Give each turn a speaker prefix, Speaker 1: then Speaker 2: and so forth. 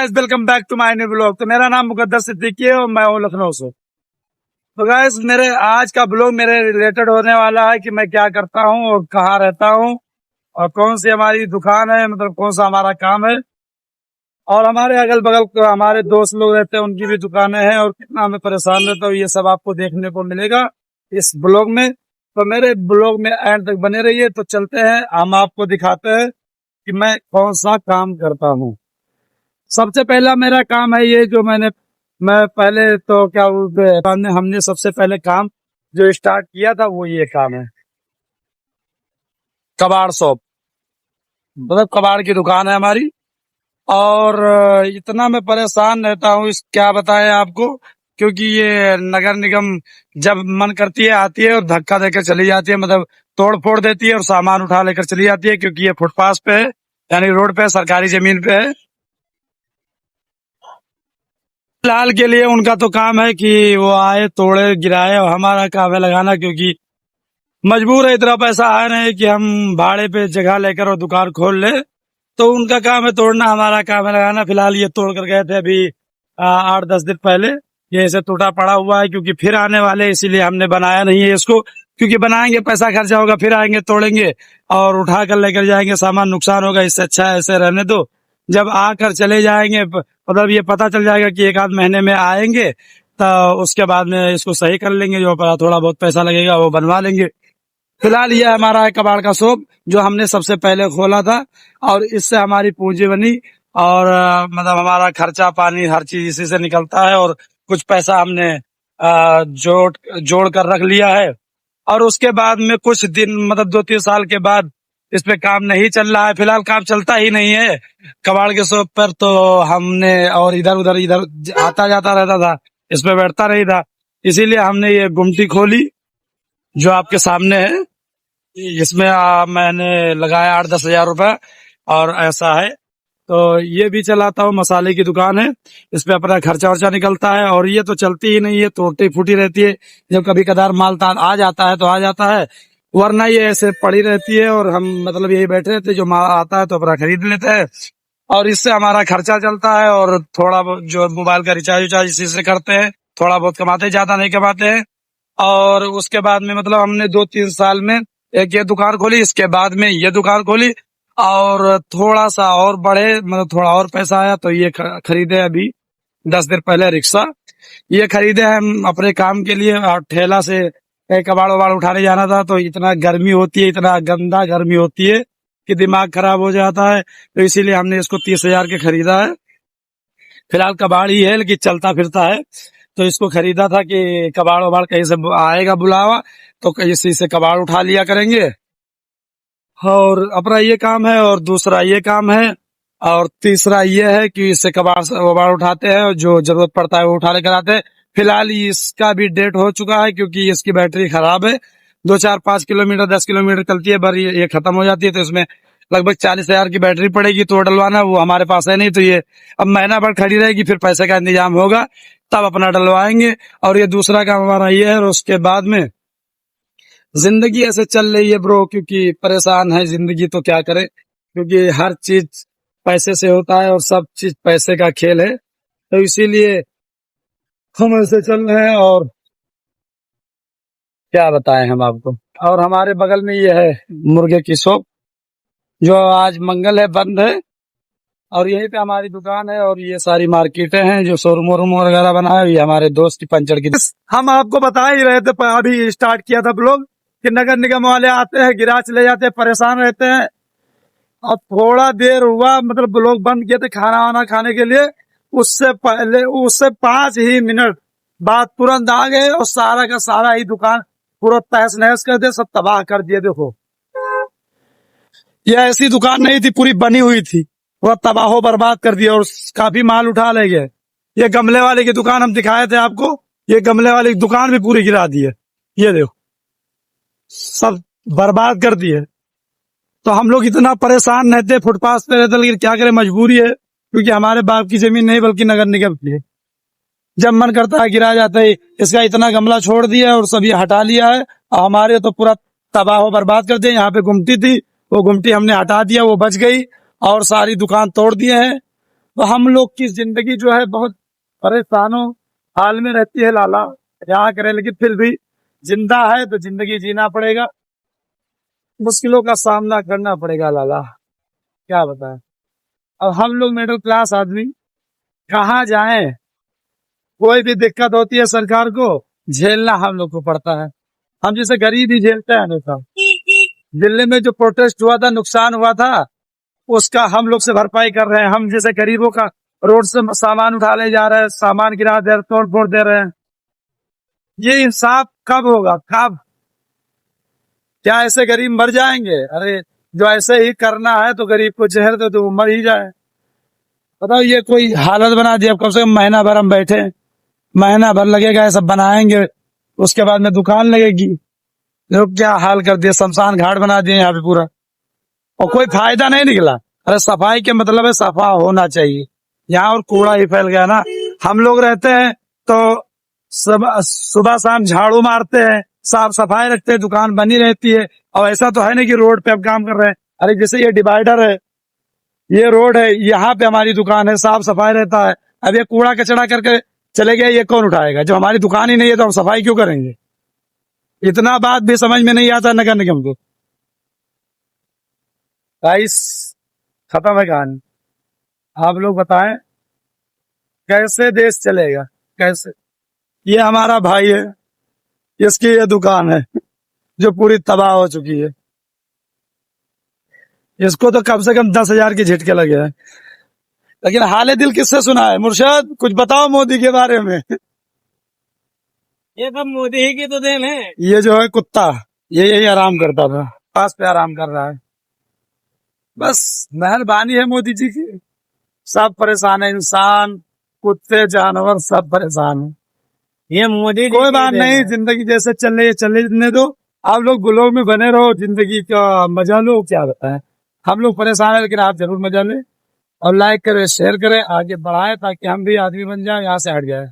Speaker 1: Guys, welcome back to my new blog. तो मेरा नाम मुकद्दर सिद्दीकी है और मैं हूँ लखनऊ से। तो गाइस, मेरे आज का ब्लॉग मेरे रिलेटेड होने वाला है कि मैं क्या करता हूँ और कहाँ रहता हूँ और कौन सी हमारी दुकान है, मतलब कौन सा हमारा काम है, और हमारे अगल बगल हमारे दोस्त लोग रहते हैं, उनकी भी दुकानें हैं और कितना मैं परेशान रहता हूँ, ये सब आपको देखने को मिलेगा इस ब्लॉग में। तो मेरे ब्लॉग में एंड तक बने रहिए। तो चलते हैं, हम आपको दिखाते हैं कि मैं कौन सा काम करता हूँ। सबसे पहला मेरा काम है ये, जो मैं पहले तो क्या बोलते हैं, हमने सबसे पहले काम जो स्टार्ट किया था वो ये काम है, कबाड़ शॉप। मतलब कबाड़ की दुकान है हमारी। और इतना मैं परेशान रहता हूँ, इस क्या बताएं आपको, क्योंकि ये नगर निगम जब मन करती है आती है और धक्का देकर चली जाती है, मतलब तोड़ फोड़ देती है और सामान उठा लेकर चली जाती है, क्योंकि ये फुटपाथ पे है, यानी रोड पे है, सरकारी जमीन पे है। फिलहाल के लिए उनका तो काम है कि वो आए, तोड़े, गिराए, और हमारा काम है लगाना, क्योंकि मजबूर है, इतना पैसा है नहीं कि हम भाड़े पे जगह लेकर और दुकान खोल ले। तो उनका काम है तोड़ना, हमारा काम है लगाना। फिलहाल ये तोड़ कर गए थे अभी 8-10 दिन पहले। ये ऐसे टूटा पड़ा हुआ है क्योंकि फिर आने वाले, इसीलिए हमने बनाया नहीं है इसको, क्योंकि बनाएंगे पैसा खर्चा होगा, फिर आएंगे तोड़ेंगे और उठा कर लेकर जाएंगे, सामान नुकसान होगा। इससे अच्छा है ऐसे रहने दो। जब आकर चले जाएंगे, मतलब ये पता चल जाएगा कि 1 आध महीने में आएंगे, तो उसके बाद में इसको सही कर लेंगे, जो थोड़ा बहुत पैसा लगेगा वो बनवा लेंगे। फिलहाल ये हमारा है कबाड़ का शॉप, जो हमने सबसे पहले खोला था, और इससे हमारी पूंजी बनी, और मतलब हमारा खर्चा पानी हर चीज इसी से निकलता है, और कुछ पैसा हमने जोड़ कर रख लिया है। और उसके बाद में कुछ दिन, मतलब 2-3 साल के बाद इस पे काम नहीं चल रहा है। फिलहाल काम चलता ही नहीं है कबाड़ के शॉप पर। तो हमने, और इधर आता जाता रहता था, इस पे बैठता नहीं था, इसीलिए हमने ये गुमटी खोली जो आपके सामने है। इसमें मैंने लगाया 8-10 हजार रुपए, और ऐसा है। तो ये भी चलाता हूँ, मसाले की दुकान है, इस पे अपना खर्चा वर्चा निकलता है। और ये तो चलती ही नहीं है, टूटी फूटी रहती है। जब कभी कदार माल ताल आ जाता है तो आ जाता है, वरना ये ऐसे पड़ी रहती है, और हम मतलब यही बैठे रहते हैं, जो माल आता है तो अपना खरीद लेते हैं, और इससे हमारा खर्चा चलता है। और थोड़ा बहुत जो मोबाइल का रिचार्ज उचार्ज इसी से करते हैं, थोड़ा बहुत कमाते, ज्यादा नहीं कमाते हैं। और उसके बाद में मतलब हमने 2-3 साल में एक ये दुकान खोली, इसके बाद में ये दुकान खोली, और थोड़ा सा और बढ़े, मतलब थोड़ा और पैसा आया तो ये खरीदे अभी 10 दिन पहले रिक्शा। ये खरीदे हम अपने काम के लिए, और ठेला से कबाड़ वबाड़ उठाने जाना था। तो इतना गर्मी होती है, इतना गंदा गर्मी होती है कि दिमाग खराब हो जाता है। तो इसीलिए हमने इसको 30 हजार के खरीदा है। फिलहाल कबाड़ ही है, लेकिन चलता फिरता है। तो इसको खरीदा था कि कबाड़ वबाड़ कहीं से आएगा बुलावा, तो इसी से कबाड़ उठा लिया करेंगे। और अपना ये काम है, और दूसरा ये काम है, और तीसरा ये है कि इससे कबाड़ वबाड़ उठाते हैं, और जो जरूरत पड़ता है वो उठा लेकर आते हैं। फिलहाल इसका भी डेट हो चुका है, क्योंकि इसकी बैटरी खराब है। 2-4-5 किलोमीटर 10 किलोमीटर चलती है, पर ये खत्म हो जाती है। तो इसमें लगभग 40 हजार की बैटरी पड़ेगी, तो डलवाना वो हमारे पास है नहीं। तो ये अब महीना भर खड़ी रहेगी, फिर पैसे का इंतजाम होगा तब अपना डलवाएंगे। और ये दूसरा काम हमारा ये है। और उसके बाद में जिंदगी ऐसे चल रही है ब्रो, क्योंकि परेशान है जिंदगी, तो क्या करें, क्योंकि हर चीज पैसे से होता है, और सब चीज पैसे का खेल है। तो इसीलिए हम ऐसे चल रहे हैं, और क्या बताएं हम आपको। और हमारे बगल में ये है मुर्गे की शॉप, जो आज मंगल है, बंद है। और यहीं पे हमारी दुकान है, और ये सारी मार्केटें हैं, जो शोरूम वोरूम वगैरह बना है, ये हमारे दोस्त की पंचर की। हम आपको बता ही रहे थे, अभी स्टार्ट किया था ब्लॉग, कि नगर निगम वाले आते हैं, गिरा चले जाते हैं, परेशान रहते हैं। और थोड़ा देर हुआ, मतलब ब्लॉग बंद किए थे खाना वाना खाने के लिए, उससे 5 ही मिनट बाद तुरंत आ गए, और सारा का सारा ही दुकान पूरा तहस नहस कर दिया, सब तबाह कर दिए। देखो, ये ऐसी दुकान नहीं थी, पूरी बनी हुई थी, वो तबाहो बर्बाद कर दिया, और काफी माल उठा ले गए। ये गमले वाले की दुकान हम दिखाए थे आपको, ये गमले वाली की दुकान भी पूरी गिरा दी है। ये देखो, सब बर्बाद कर दिए। तो हम लोग इतना परेशान रहते, फुटपाथ पे रहते, लेकिन क्या करें, मजबूरी है, क्योंकि हमारे बाप की जमीन नहीं बल्कि नगर निगम की है। जब मन करता है गिरा जाता है। इसका इतना गमला छोड़ दिया और सब ये हटा लिया है, और हमारे तो पूरा तबाह बर्बाद कर दिया। यहाँ पे गुमटी थी, वो गुमटी हमने हटा दिया, वो बच गई, और सारी दुकान तोड़ दिए हैं। तो हम लोग की जिंदगी जो है बहुत परेशानों हाल में रहती है लाला, क्या करे, लेकिन फिर भी जिंदा है तो जिंदगी जीना पड़ेगा, मुश्किलों का सामना करना पड़ेगा लाला, क्या बताएं। अब हम लोग मिडिल क्लास आदमी कहाँ जाएं, कोई भी दिक्कत होती है सरकार को झेलना हम लोग को पड़ता है। हम जैसे गरीब ही झेलते हैं हमेशा। दिल्ली में जो प्रोटेस्ट हुआ था, नुकसान हुआ था, उसका हम लोग से भरपाई कर रहे हैं। हम जैसे गरीबों का रोड से सामान उठा ले जा रहे हैं, सामान गिरा दे रहे, तोड़ फोड़ दे रहे हैं। ये इंसाफ कब होगा, कब? क्या ऐसे गरीब मर जाएंगे? अरे जो ऐसे ही करना है तो गरीब को जहर दे तो वो मर ही जाए। बताओ, ये कोई हालत बना दी। अब कम से कम महीना भर हम बैठे, महीना भर लगेगा ये सब बनाएंगे, उसके बाद में दुकान लगेगी। लोग क्या हाल कर दिए, शमशान घाट बना दिए यहाँ पे पूरा, और कोई फायदा नहीं निकला। अरे सफाई के मतलब है सफा होना चाहिए, यहाँ और कूड़ा ही फैल गया ना। हम लोग रहते हैं तो सुबह शाम झाड़ू मारते हैं, साफ सफाई रखते हैं, दुकान बनी रहती है। और ऐसा तो है नहीं कि रोड पे अब काम कर रहे हैं। अरे जैसे ये डिवाइडर है, ये रोड है, यहाँ पे हमारी दुकान है, साफ सफाई रहता है। अब ये कूड़ा कचड़ा करके चले गए, ये कौन उठाएगा? जब हमारी दुकान ही नहीं है तो हम सफाई क्यों करेंगे? इतना बात भी समझ में नहीं आता नगर निगम को। गाइस, खत्म है कहानी। आप लोग बताएं कैसे देश चलेगा, कैसे? ये हमारा भाई है, इसकी ये दुकान है जो पूरी तबाह हो चुकी है। इसको तो कम से कम 10,000 की झटके लगे हैं। लेकिन हाले दिल किससे सुना है? मुर्शद कुछ बताओ मोदी के बारे में।
Speaker 2: ये सब मोदी ही की तो देन है।
Speaker 1: ये जो है कुत्ता, ये यही आराम करता था, पास पे आराम कर रहा है। बस मेहरबानी है मोदी जी की। सब परेशान है, इंसान, कुत्ते, जानवर सब परेशान है।
Speaker 2: ये मोदी
Speaker 1: कोई बात नहीं, जिंदगी जैसे चलने दो। आप लोग गुलों में बने रहो, जिंदगी का मजा लो, क्या बताएं। हम लोग परेशान है लेकिन आप जरूर मजा लें, और लाइक करें, शेयर करें, आगे बढ़ाएं ताकि हम भी आदमी बन जाए, यहाँ से हट जाए।